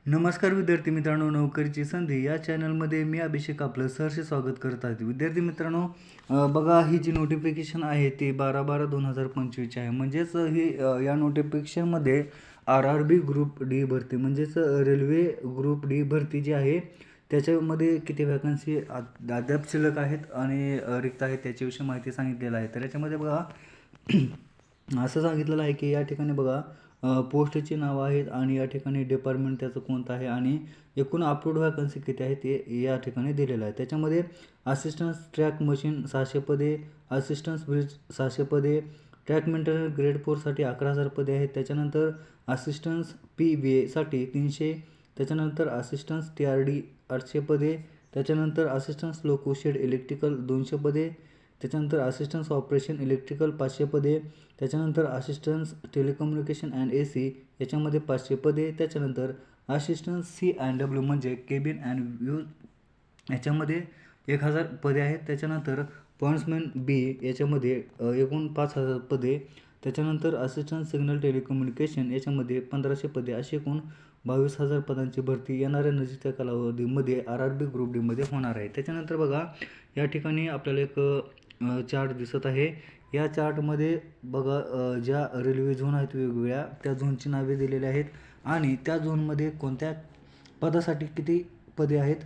नमस्कार विद्यार्थी मित्रांनो, नोकरीची संधी या चॅनलमध्ये मी अभिषेक आपलं सहर्ष स्वागत करत आहे. विद्यार्थी मित्रांनो, बघा ही जी नोटिफिकेशन आहे ती 12/12/2025 आहे. म्हणजेच या नोटिफिकेशनमध्ये RRB ग्रुप डी भरती म्हणजेच रेल्वे ग्रुप डी भरती जी आहे त्याच्यामध्ये किती वॅकन्सी अद्याप शिल्लक आहेत आणि रिक्त आहेत त्याच्याविषयी माहिती सांगितलेलं आहे. तर याच्यामध्ये बघा असं सांगितलेलं आहे की या ठिकाणी बघा पोस्टची नावं आहेत आणि या ठिकाणी डिपार्टमेंट त्याचं कोणतं आहे आणि एकूण अपलोड वॅकन्सी किती आहे ते या ठिकाणी दिलेलं आहे. त्याच्यामध्ये असिस्टन्स ट्रॅक मशीन 600 पदे, असिस्टन्स ब्रिज 600 पदे, ट्रॅक मेंटेनर ग्रेड 4साठी 11,000 पदे आहेत. त्याच्यानंतर असिस्टन्स PVAसाठी 300, त्याच्यानंतर असिस्टन्स TRD 800 पदे, त्याच्यानंतर असिस्टन्स लोको शेड इलेक्ट्रिकल 200 पदे, त्याच्यानंतर असिस्टन्स ऑपरेशन इलेक्ट्रिकल 500 पदे, त्याच्यानंतर असिस्टन्स टेलिकम्युनिकेशन अँड AC याच्यामध्ये 500 पदे, त्याच्यानंतर असिस्टन्स C&W म्हणजे केबिन अँड व्ह्यू याच्यामध्ये 1,000 पदे आहेत. त्याच्यानंतर पॉइंट्समॅन B याच्यामध्ये एकूण 5,000 पदे, त्याच्यानंतर असिस्टंट सिग्नल टेलिकम्युनिकेशन याच्यामध्ये 1,500 पदे, अशी एकूण 22,000 पदांची भरती येणाऱ्या नजीकच्या कालावधीमध्ये RRB ग्रुप डीमध्ये होणार आहे. त्याच्यानंतर बघा या ठिकाणी आपल्याला एक चार्ट दिसत आहे. या चार्टमध्ये बघा ज्या रेल्वे झोन आहेत वेगवेगळ्या त्या झोनची नावे दिलेली आहेत आणि त्या झोनमध्ये कोणत्या पदासाठी किती पदे आहेत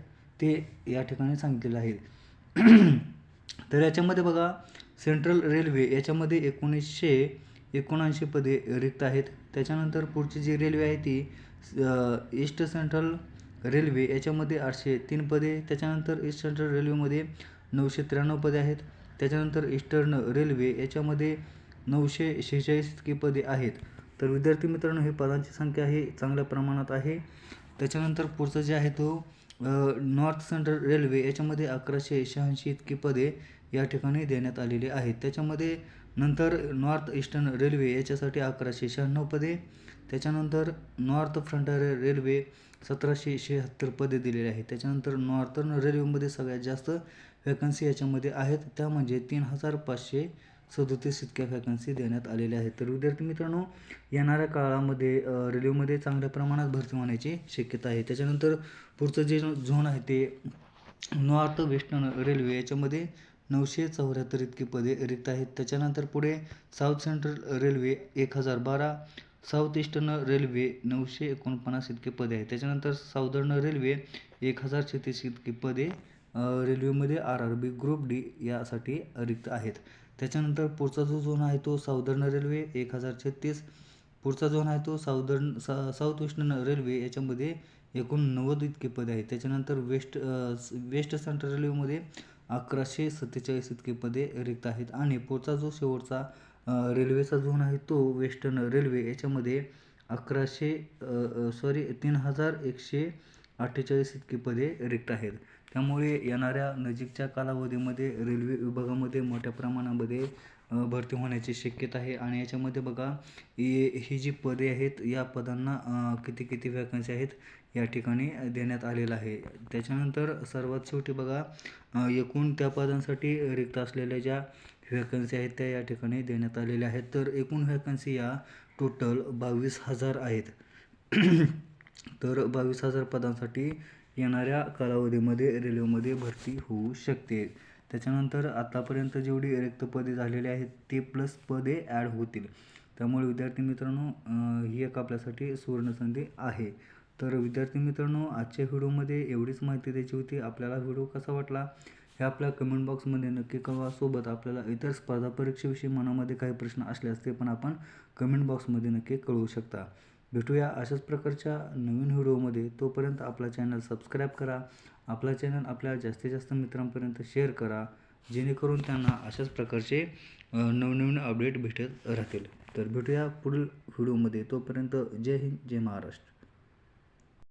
ते या ठिकाणी सांगितलेलं आहे. तर याच्यामध्ये बघा सेंट्रल रेल्वे याच्यामध्ये 1979 पदे रिक्त आहेत. त्याच्यानंतर पुढची जी रेल्वे आहे ती ईस्ट सेंट्रल रेल्वे याच्यामध्ये 803 पदे, त्याच्यानंतर ईस्ट सेंट्रल रेल्वेमध्ये 993 पदे आहेत. त्याच्यानंतर ईस्टर्न रेल्वे याच्यामध्ये 946 इतकी पदे आहेत. तर विद्यार्थी मित्रांनो ही पदांची संख्या आहे चांगल्या प्रमाणात आहे. त्याच्यानंतर पुढचं जे आहे तो नॉर्थ सेंट्रल रेल्वे याच्यामध्ये 1186 इतकी पदे या ठिकाणी देण्यात आलेली आहेत. त्याच्यामध्ये नंतर नॉर्थ ईस्टर्न रेल्वे याच्यासाठी 1196 पदे, त्याच्यानंतर नॉर्थ फ्रंटियर रेल्वे 1776 पदे दिलेली आहेत. त्याच्यानंतर नॉर्थर्न रेल्वेमध्ये सगळ्यात जास्त वॅकन्सी याच्यामध्ये आहेत, त्या म्हणजे 3,537 इतक्या वॅकन्सी देण्यात आलेल्या आहेत. तर विद्यार्थी मित्रांनो येणाऱ्या काळामध्ये रेल्वेमध्ये चांगल्या प्रमाणात भरती होण्याची शक्यता आहे. त्याच्यानंतर पुढचं जे झोन आहे ते नॉर्थ वेस्टर्न रेल्वे याच्यामध्ये 974 इतकी पदे रिक्त आहेत. त्याच्यानंतर पुढे south central railway 1,012, south eastern railway 949 इतकी पदे आहेत. त्याच्यानंतर साऊदर्न रेल्वे 1,036 इतकी पदे रेल्वेमध्ये RRB ग्रुप डी यासाठी रिक्त आहेत. त्याच्यानंतर पुढचा जो झोन आहे तो साऊदर्न रेल्वे 1,036, पुढचा झोन आहे तो साऊथ ईस्टर्न रेल्वे याच्यामध्ये एकूण 90 इतके पदे आहेत. त्याच्यानंतर वेस्ट सेंट्रल रेल्वेमध्ये 1,147 इतकी पदे रिक्त आहेत आणि पुढचा जो शेवटचा रेल्वेचा झोन आहे तो वेस्टर्न रेल्वे याच्यामध्ये 3,148 इतकी पदे रिक्त आहेत. त्यामुळे येणाऱ्या नजीकच्या कालावधीमध्ये रेल्वे विभागामध्ये मोठ्या प्रमाणामध्ये भरती होण्याची शक्यता आहे आणि याच्यामध्ये बघा ही जी पदे आहेत या पदांना किती वॅकन्सी आहेत या ठिकाणी देण्यात आलेलं आहे. त्याच्यानंतर सर्वात शेवटी बघा एकूण त्या पदांसाठी रिक्त असलेल्या ज्या वॅकन्सी आहेत त्या या ठिकाणी देण्यात आलेल्या आहेत. तर एकूण वॅकन्सी या टोटल 22,000 आहेत. तर 22,000 पदांसाठी येणाऱ्या कालावधीमध्ये रेल्वेमध्ये भरती होऊ शकते. त्याच्यानंतर आतापर्यंत जेवढी रिक्त पदे झालेली आहेत ती प्लस पदे ॲड होतील. त्यामुळे विद्यार्थी मित्रांनो ही एक आपल्यासाठी सुवर्णसंधी आहे. तर विद्यार्थी मित्रांनो आजच्या व्हिडिओमध्ये एवढीच माहिती द्यायची होती. आपल्याला व्हिडिओ कसा वाटला हे आपल्या कमेंट बॉक्समध्ये नक्की कळवा. सोबत आपल्याला इतर स्पर्धा परीक्षेविषयी मनामध्ये काही प्रश्न असल्यास ते पण आपण कमेंट बॉक्समध्ये नक्की कळवू शकता. भेटूया अशाच प्रकारच्या नवीन व्हिडिओमध्ये. तोपर्यंत आपला चॅनल सबस्क्राईब करा, आपला चॅनल आपल्या जास्तीत जास्त मित्रांपर्यंत शेअर करा जेणेकरून त्यांना अशाच प्रकारचे नवनवीन अपडेट भेटत राहतील. तर भेटूया पुढील व्हिडिओमध्ये. तोपर्यंत जय हिंद, जय महाराष्ट्र.